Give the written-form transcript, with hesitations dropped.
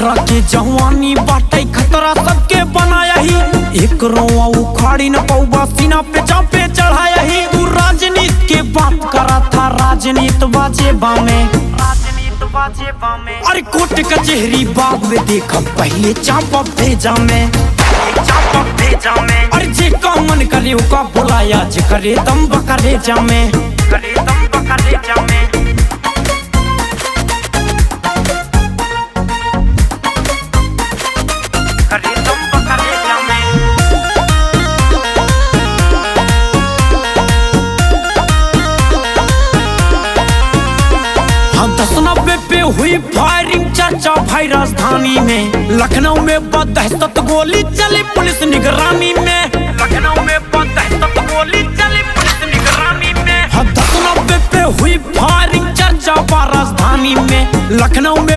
एकरा के जवानी बाटे खतरा सबके बनाया ही। एक रोआ उखाड़ी न पौबा सीना पे चापे चढ़ाया ही। तू राजनीति के बात करा था राजनीति बाजे बामे, अरे कोर्ट कचहरी बाग में देखा पहले चापा भेजा में, अरे जे का मन करे का बुलाया जे करे दम बकरे जामे, करे दम बकरे जामे। हम 1090 पे हुई फायरिंग चर्चा भाई राजधानी में। लखनऊ में बदहशत गोली चली पुलिस निगरानी में, लखनऊ में बदहशत गोली चली पुलिस निगरानी में। हम 1090 पे हुई फायरिंग चर्चा राजधानी में। लखनऊ में